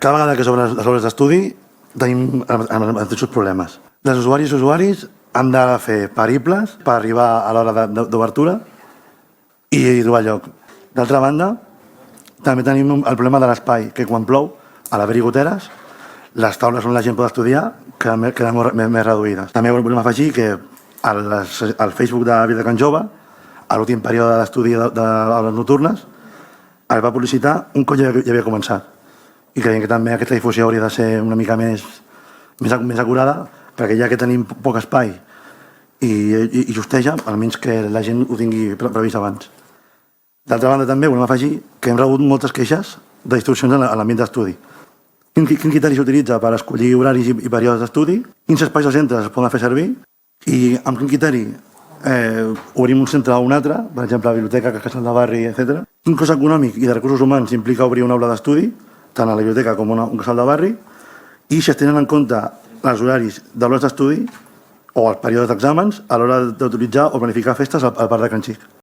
cada vegada que s'obren les hores d'estudi tenim els mateixos problemes. Les usuaris i usuaris han de fer periples per arribar a l'hora d'obertura i trobar lloc. D'altra banda, també tenim el problema de l'espai, que quan plou, a l'haver-hi goteres, les taules on la gent pot estudiar queden més reduïdes. També volem afegir que al Facebook de Vida Can Jove, a l'últim període d'estudi d'hores nocturnes, es va publicitar un cop ja havia començat. I creiem que també aquesta difusió hauria de ser una mica més acurada, perquè ja que tenim poc espai i justeja, almenys que la gent ho tingui previst abans. D'altra banda, també volem afegir que hem rebut moltes queixes de distorsions en l'ambient d'estudi. Quin criteri s'utilitza per escollir horaris i períodes d'estudi? Quins espais o centres es poden fer servir? I amb quin criteri obrim un centre o un altre, per exemple, la biblioteca, casal de barri, etc. Quin cost econòmic i de recursos humans implica obrir una aula d'estudi, tant a la biblioteca com un casal de barri, i si es tenen en compte els horaris d'hores d'estudi o els períodes d'exàmens a l'hora d'autoritzar o planificar festes al Parc de Can Xic.